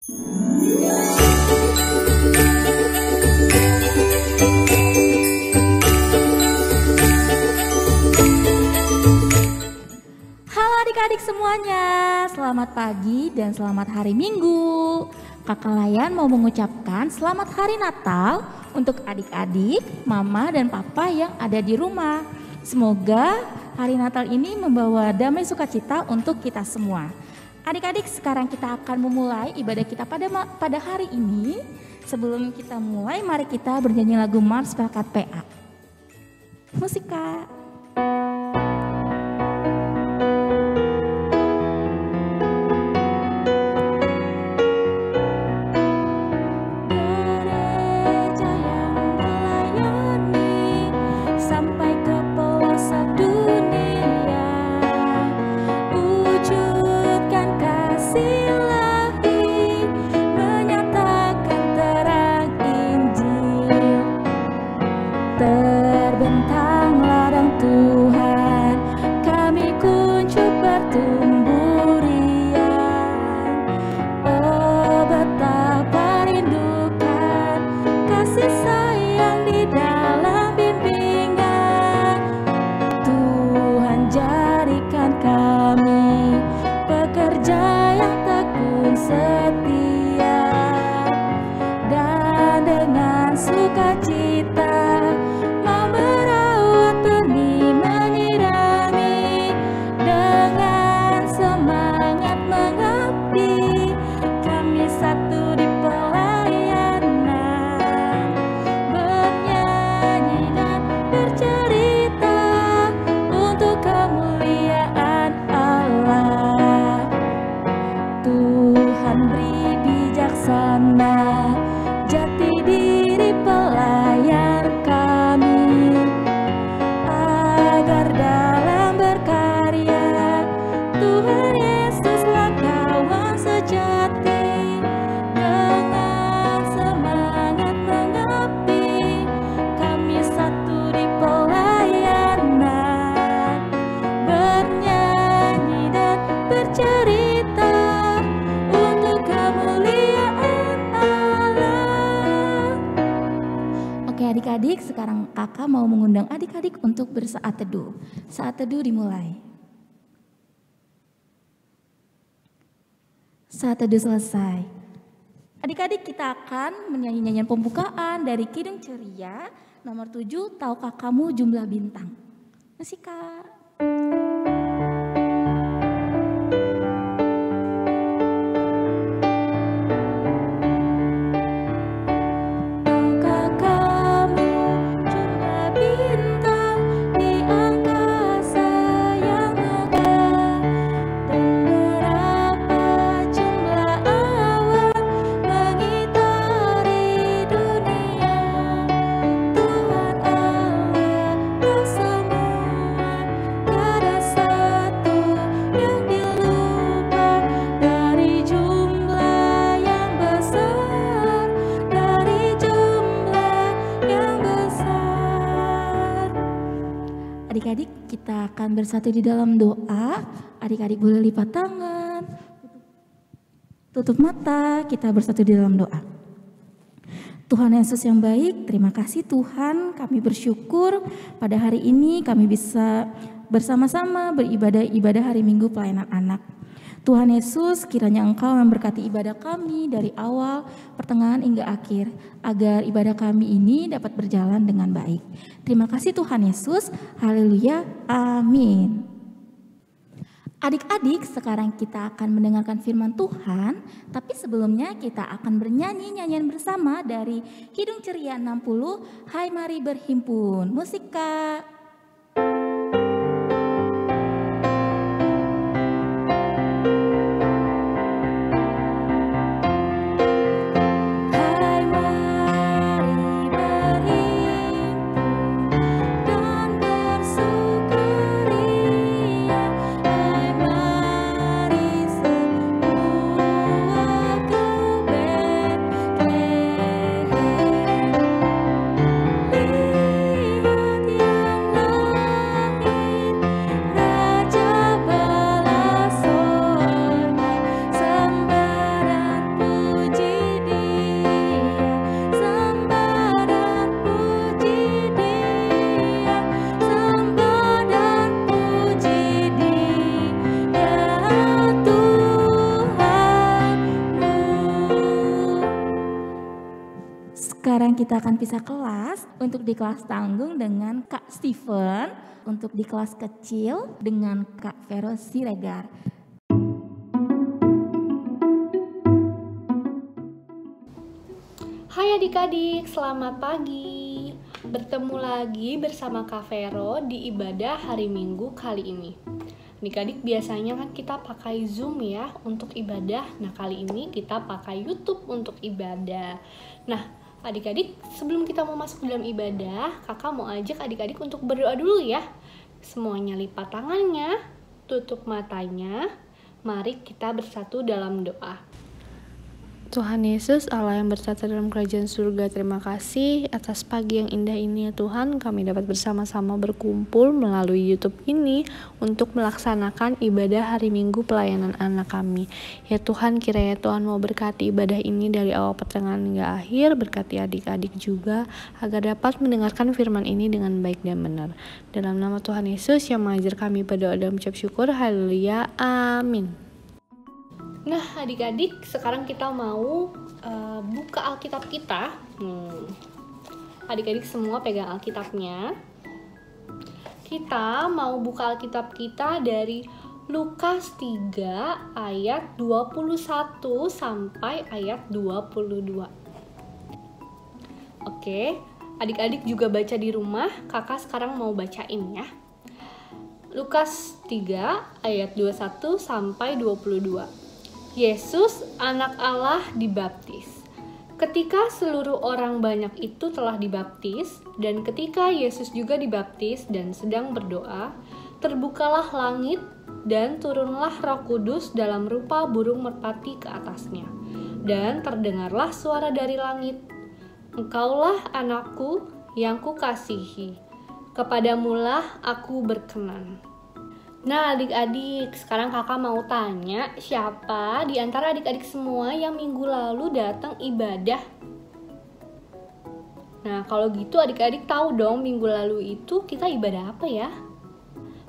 Halo adik-adik semuanya, selamat pagi dan selamat hari Minggu. Kakak Layan mau mengucapkan selamat hari Natal untuk adik-adik, mama dan papa yang ada di rumah. Semoga hari Natal ini membawa damai sukacita untuk kita semua. Adik-adik, sekarang kita akan memulai ibadah kita pada hari ini. Sebelum kita mulai, mari kita bernyanyi lagu Mars Berkat PA. Musik Kak. Terbentang ladang Tuhan, kami kuncup bertumbuh riang. Oh betapa rindukan kasih sayang di dalam bimbingan. Tuhan jadikan kami pekerja yang tekun setia, dan dengan sukacita jati diri pelayan kami, agar dalam berkarya Tuhan Yesuslah kawan sejati. Dengan semangat mengabdi, kami satu di pelayanan, bernyanyi dan bercerita untuk kemuliaan Allah. Oke adik-adik, sekarang kakak mau mengundang adik-adik untuk bersaat teduh. Saat teduh dimulai. Saat teduh selesai. Adik-adik, kita akan menyanyi nyanyian pembukaan dari Kidung Ceria nomor 7, Tahukah Kamu Jumlah Bintang. Masih Kak. Adik-adik, kita akan bersatu di dalam doa. Adik-adik boleh lipat tangan, tutup mata, kita bersatu di dalam doa. Tuhan Yesus yang baik, terima kasih Tuhan, kami bersyukur pada hari ini kami bisa bersama-sama beribadah hari Minggu pelayanan anak. Tuhan Yesus, kiranya Engkau memberkati ibadah kami dari awal, pertengahan hingga akhir, agar ibadah kami ini dapat berjalan dengan baik. Terima kasih Tuhan Yesus, haleluya, amin. Adik-adik, sekarang kita akan mendengarkan firman Tuhan, tapi sebelumnya kita akan bernyanyi nyanyian bersama dari Kidung Ceria 60, Hai Mari Berhimpun. Musik Kak. Sekarang kita akan pisah kelas. Untuk di kelas tanggung dengan Kak Steven, untuk di kelas kecil dengan Kak Vero Siregar. Hai adik-adik, selamat pagi. Bertemu lagi bersama Kak Vero di ibadah hari Minggu kali ini. Adik-adik, biasanya kan kita pakai Zoom ya untuk ibadah. Nah, kali ini kita pakai YouTube untuk ibadah. Nah, adik-adik, sebelum kita mau masuk ke dalam ibadah, kakak mau ajak adik-adik untuk berdoa dulu ya. Semuanya lipat tangannya, tutup matanya. Mari kita bersatu dalam doa. Tuhan Yesus, Allah yang bertata dalam kerajaan surga, terima kasih atas pagi yang indah ini ya Tuhan. Kami dapat bersama-sama berkumpul melalui YouTube ini untuk melaksanakan ibadah hari Minggu pelayanan anak kami. Ya Tuhan, kiranya Tuhan mau berkati ibadah ini dari awal pertengahan hingga akhir. Berkati adik-adik juga agar dapat mendengarkan firman ini dengan baik dan benar. Dalam nama Tuhan Yesus yang mengajar kami berdoa dan mengucap syukur. Haleluya, amin. Nah adik-adik, sekarang kita mau buka Alkitab kita. Adik-adik semua pegang Alkitabnya. Kita mau buka Alkitab kita dari Lukas 3 ayat 21 sampai ayat 22. Oke, adik-adik juga baca di rumah. Kakak sekarang mau bacain ya. Lukas 3 ayat 21 sampai 22. Yesus, anak Allah, dibaptis. Ketika seluruh orang banyak itu telah dibaptis, dan ketika Yesus juga dibaptis dan sedang berdoa, terbukalah langit dan turunlah Roh Kudus dalam rupa burung merpati ke atasnya. Dan terdengarlah suara dari langit, "Engkaulah anakku yang kukasihi, kepadamulah aku berkenan." Nah adik-adik, sekarang kakak mau tanya, siapa di antara adik-adik semua yang minggu lalu datang ibadah? Nah kalau gitu adik-adik tahu dong minggu lalu itu kita ibadah apa ya?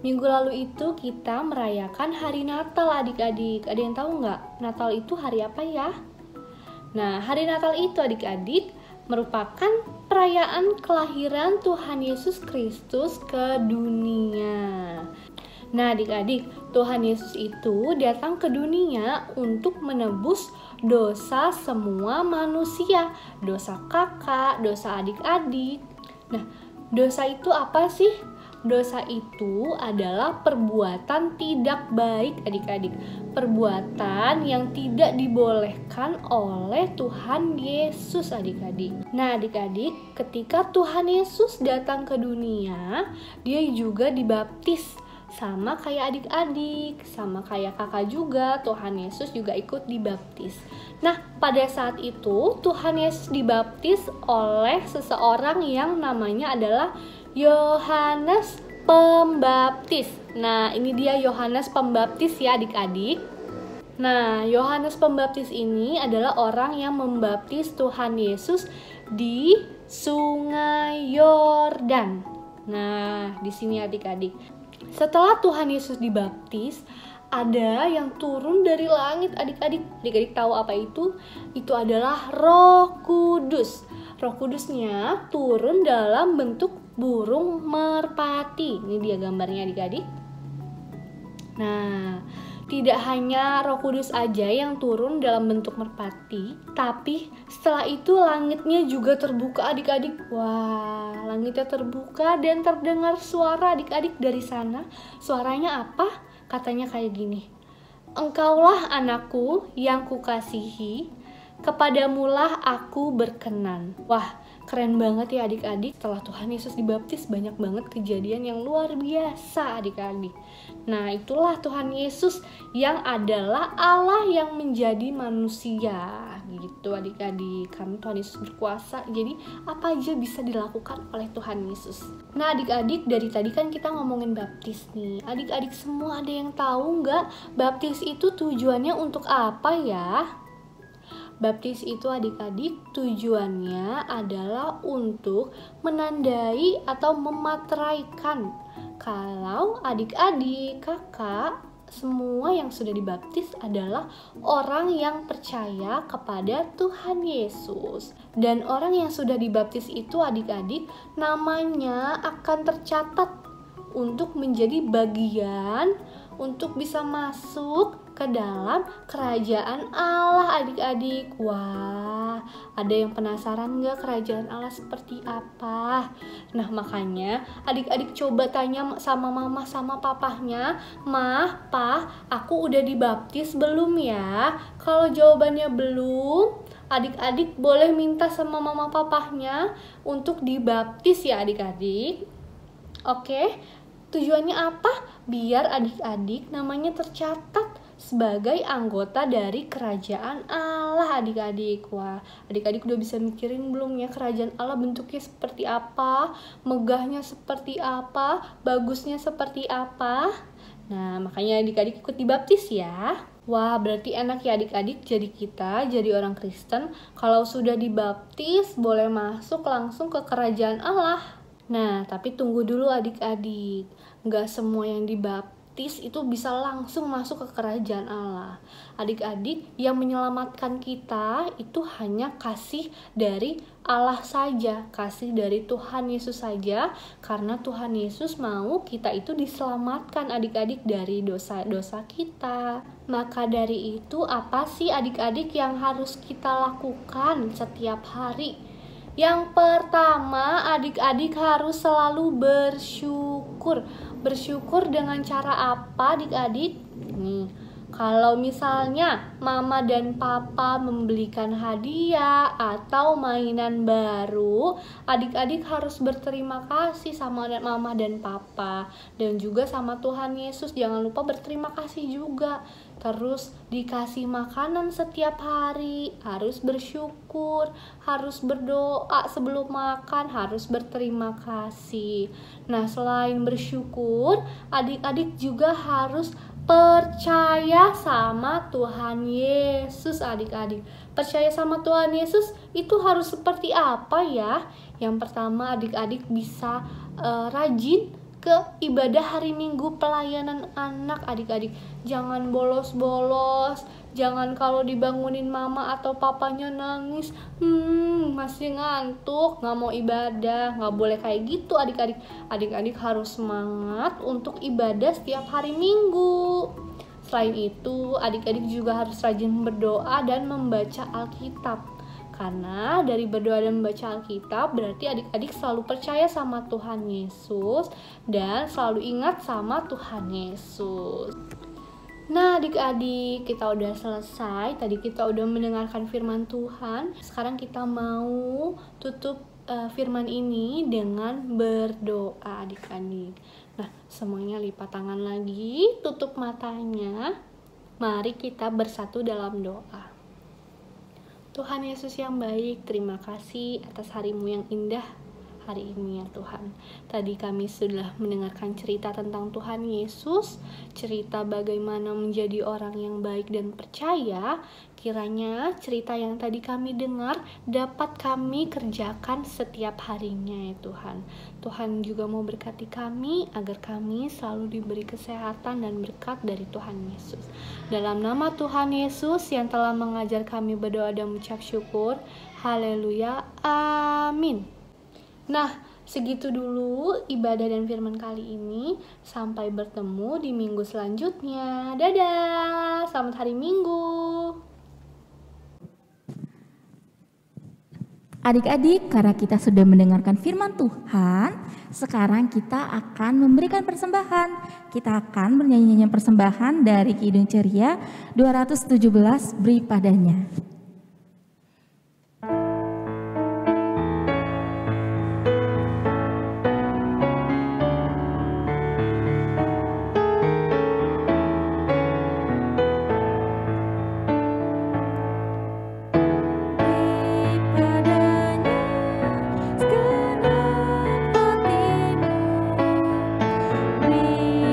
Minggu lalu itu kita merayakan hari Natal adik-adik. Ada yang tahu nggak? Natal itu hari apa ya? Nah hari Natal itu adik-adik merupakan perayaan kelahiran Tuhan Yesus Kristus ke dunia. Nah adik-adik, Tuhan Yesus itu datang ke dunia untuk menebus dosa semua manusia. Dosa kakak, dosa adik-adik. Nah, dosa itu apa sih? Dosa itu adalah perbuatan tidak baik adik-adik. Perbuatan yang tidak dibolehkan oleh Tuhan Yesus adik-adik. Nah adik-adik, ketika Tuhan Yesus datang ke dunia, dia juga dibaptis. Sama kayak adik-adik, sama kayak kakak juga, Tuhan Yesus juga ikut dibaptis. Nah, pada saat itu Tuhan Yesus dibaptis oleh seseorang yang namanya adalah Yohanes Pembaptis. Nah, ini dia Yohanes Pembaptis ya adik-adik. Nah, Yohanes Pembaptis ini adalah orang yang membaptis Tuhan Yesus di Sungai Yordan. Nah, di sini adik-adik. Setelah Tuhan Yesus dibaptis, ada yang turun dari langit adik-adik. Adik-adik tahu apa itu? Itu adalah Roh Kudus. Roh Kudusnya turun dalam bentuk burung merpati. Ini dia gambarnya adik-adik. Nah, tidak hanya Roh Kudus aja yang turun dalam bentuk merpati, tapi setelah itu langitnya juga terbuka adik-adik. Wah, langitnya terbuka dan terdengar suara adik-adik dari sana. Suaranya apa? Katanya kayak gini, "Engkaulah anakku yang kukasihi, kepadamulah aku berkenan." Wah, keren banget ya adik-adik. Setelah Tuhan Yesus dibaptis banyak banget kejadian yang luar biasa adik-adik. Nah itulah Tuhan Yesus yang adalah Allah yang menjadi manusia gitu adik-adik. Karena Tuhan Yesus berkuasa, jadi apa aja bisa dilakukan oleh Tuhan Yesus. Nah adik-adik, dari tadi kan kita ngomongin baptis nih. Adik-adik semua ada yang tahu nggak baptis itu tujuannya untuk apa ya? Baptis itu adik-adik tujuannya adalah untuk menandai atau memateraikan kalau adik-adik, kakak semua yang sudah dibaptis adalah orang yang percaya kepada Tuhan Yesus. Dan orang yang sudah dibaptis itu adik-adik namanya akan tercatat untuk menjadi bagian untuk bisa masuk ke dalam kerajaan Allah adik-adik. Wah, ada yang penasaran gak kerajaan Allah seperti apa? Nah makanya adik-adik coba tanya sama mama sama papahnya, "Mah, Pah, aku udah dibaptis belum ya?" Kalau jawabannya belum, adik-adik boleh minta sama mama papahnya untuk dibaptis ya adik-adik. Oke, tujuannya apa? Biar adik-adik namanya tercatat sebagai anggota dari kerajaan Allah adik-adik. Wah, adik-adik udah bisa mikirin belum ya kerajaan Allah bentuknya seperti apa, megahnya seperti apa, bagusnya seperti apa? Nah, makanya adik-adik ikut dibaptis ya. Wah, berarti enak ya adik-adik jadi kita, jadi orang Kristen. Kalau sudah dibaptis, boleh masuk langsung ke kerajaan Allah. Nah, tapi tunggu dulu adik-adik. Nggak semua yang dibaptis itu bisa langsung masuk ke kerajaan Allah. Adik-adik, yang menyelamatkan kita itu hanya kasih dari Allah saja, kasih dari Tuhan Yesus saja, karena Tuhan Yesus mau kita itu diselamatkan adik-adik dari dosa-dosa kita. Maka dari itu, apa sih adik-adik yang harus kita lakukan setiap hari? Yang pertama, adik-adik harus selalu bersyukur. Bersyukur dengan cara apa adik-adik? Nih, kalau misalnya mama dan papa membelikan hadiah atau mainan baru, adik-adik harus berterima kasih sama mama dan papa. Dan juga sama Tuhan Yesus, jangan lupa berterima kasih juga. Terus dikasih makanan setiap hari, harus bersyukur, harus berdoa sebelum makan, harus berterima kasih. Nah, selain bersyukur, adik-adik juga harus percaya sama Tuhan Yesus adik-adik. Percaya sama Tuhan Yesus itu harus seperti apa ya? Yang pertama, adik-adik bisa rajin ke ibadah hari Minggu pelayanan anak adik-adik. Jangan bolos-bolos, jangan kalau dibangunin mama atau papanya nangis, masih ngantuk, nggak mau ibadah. Nggak boleh kayak gitu adik-adik. Adik-adik harus semangat untuk ibadah setiap hari Minggu. Selain itu, adik-adik juga harus rajin berdoa dan membaca Alkitab. Karena dari berdoa dan membaca Alkitab berarti adik-adik selalu percaya sama Tuhan Yesus dan selalu ingat sama Tuhan Yesus. Nah adik-adik, kita udah selesai. Tadi kita udah mendengarkan firman Tuhan. Sekarang kita mau tutup firman ini dengan berdoa adik-adik. Nah, semuanya lipat tangan lagi, tutup matanya. Mari kita bersatu dalam doa. Tuhan Yesus yang baik, terima kasih atas hari-Mu yang indah hari ini ya Tuhan. Tadi kami sudah mendengarkan cerita tentang Tuhan Yesus, cerita bagaimana menjadi orang yang baik dan percaya. Kiranya cerita yang tadi kami dengar dapat kami kerjakan setiap harinya ya Tuhan. Tuhan juga mau berkati kami agar kami selalu diberi kesehatan dan berkat dari Tuhan Yesus. Dalam nama Tuhan Yesus yang telah mengajar kami berdoa dan mengucap syukur. Haleluya. Amin. Nah, segitu dulu ibadah dan firman kali ini. Sampai bertemu di minggu selanjutnya. Dadah, selamat hari Minggu. Adik-adik, karena kita sudah mendengarkan firman Tuhan, sekarang kita akan memberikan persembahan. Kita akan bernyanyi persembahan dari Kidung Ceria 217, Beri Padanya.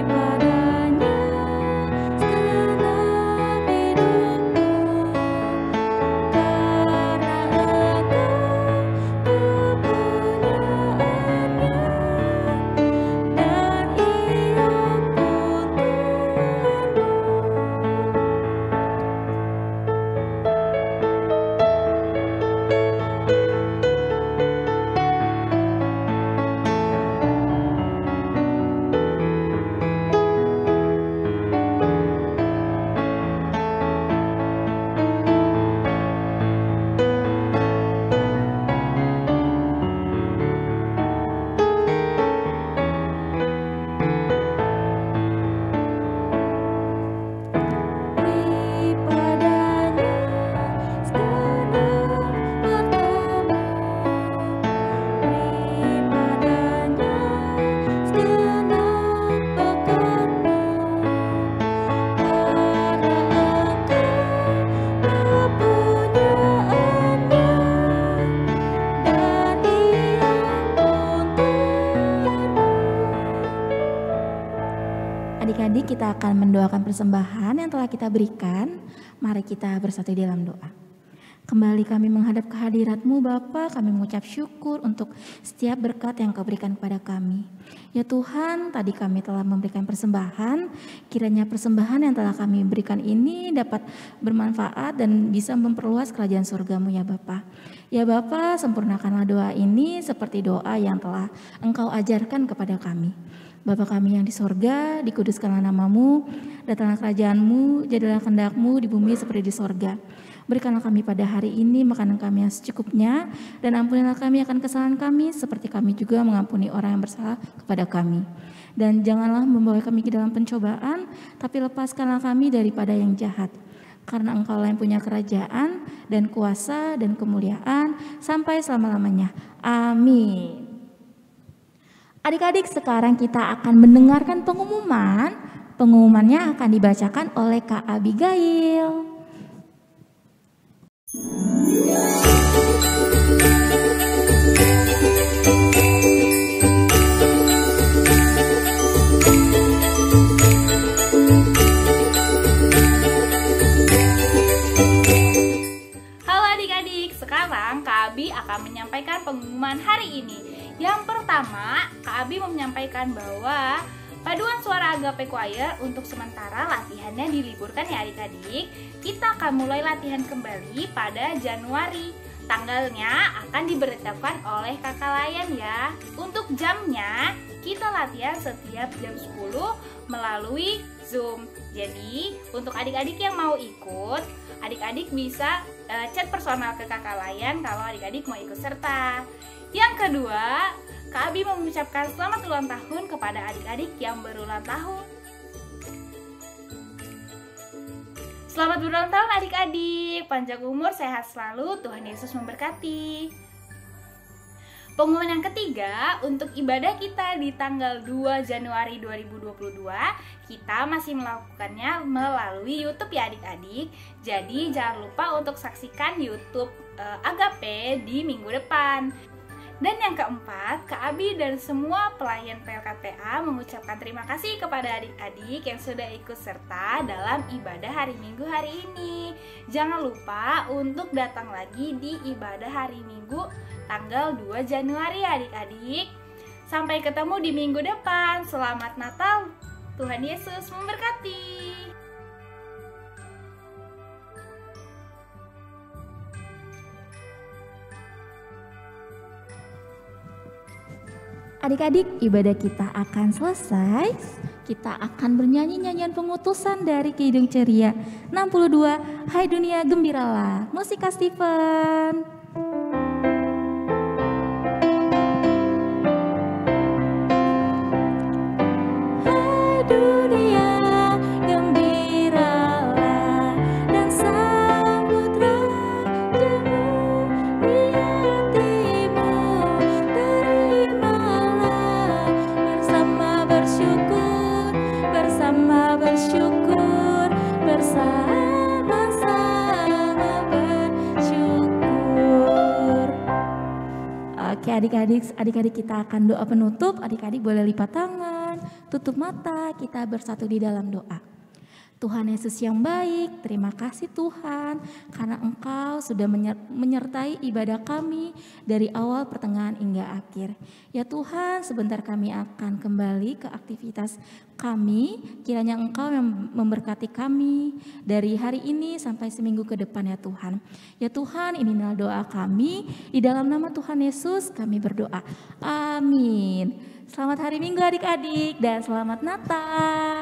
Padanya segenap hidupku. persembahan yang telah kita berikan, mari kita bersatu di dalam doa. Kembali kami menghadap kehadirat-Mu Bapa, kami mengucap syukur untuk setiap berkat yang Kau berikan kepada kami. Ya Tuhan, tadi kami telah memberikan persembahan, kiranya persembahan yang telah kami berikan ini dapat bermanfaat dan bisa memperluas kerajaan surga-Mu ya Bapa. Ya Bapa, sempurnakanlah doa ini seperti doa yang telah Engkau ajarkan kepada kami. Bapa kami yang di sorga, dikuduskanlah nama-Mu, datanglah kerajaan-Mu, jadilah kehendak-Mu di bumi seperti di sorga. Berikanlah kami pada hari ini makanan kami yang secukupnya, dan ampunilah kami akan kesalahan kami, seperti kami juga mengampuni orang yang bersalah kepada kami. Dan janganlah membawa kami ke dalam pencobaan, tapi lepaskanlah kami daripada yang jahat. Karena Engkaulah yang punya kerajaan, dan kuasa, dan kemuliaan, sampai selama-lamanya. Amin. Adik-adik, sekarang kita akan mendengarkan pengumuman. Pengumumannya akan dibacakan oleh Kak Abigail. Sekarang Kak Abi akan menyampaikan pengumuman hari ini. Yang pertama, Kak Abi mau menyampaikan bahwa Paduan Suara Agape Choir untuk sementara latihannya diliburkan ya adik-adik. Kita akan mulai latihan kembali pada Januari. Tanggalnya akan diberitahukan oleh Kakak Layan ya. Untuk jamnya, kita latihan setiap jam 10 melalui Zoom. Jadi, untuk adik-adik yang mau ikut, adik-adik bisa chat personal ke Kakak Layan kalau adik-adik mau ikut serta. Yang kedua, Kak Abi mau mengucapkan selamat ulang tahun kepada adik-adik yang berulang tahun. Selamat berulang tahun adik-adik, panjang umur, sehat selalu, Tuhan Yesus memberkati. Pengumuman yang ketiga, untuk ibadah kita di tanggal 2 Januari 2022, kita masih melakukannya melalui YouTube ya adik-adik. Jadi jangan lupa untuk saksikan YouTube Agape di minggu depan. Dan yang keempat, Kak Abi dan semua pelayan PLKPA mengucapkan terima kasih kepada adik-adik yang sudah ikut serta dalam ibadah hari Minggu hari ini. Jangan lupa untuk datang lagi di ibadah hari Minggu tanggal 2 Januari adik-adik. Sampai ketemu di minggu depan. Selamat Natal. Tuhan Yesus memberkati. Adik-adik, ibadah kita akan selesai. Kita akan bernyanyi nyanyian pengutusan dari Kidung Ceria 62, Hai Dunia Gembiralah. Musik Kak Steven. Hai dunia gembiralah dan sambut rajamu di hatimu. Terimalah bersama bersyukur, bersama-sama bersyukur. Oke adik-adik kita akan doa penutup. Adik-adik boleh lipat tangan, tutup mata, kita bersatu di dalam doa. Tuhan Yesus yang baik, terima kasih Tuhan karena Engkau sudah menyertai ibadah kami dari awal, pertengahan hingga akhir. Ya Tuhan, sebentar kami akan kembali ke aktivitas kami. Kiranya Engkau yang memberkati kami dari hari ini sampai seminggu ke depan ya Tuhan. Ya Tuhan, inilah doa kami. Di dalam nama Tuhan Yesus kami berdoa. Amin. Selamat hari Minggu adik-adik dan selamat Natal.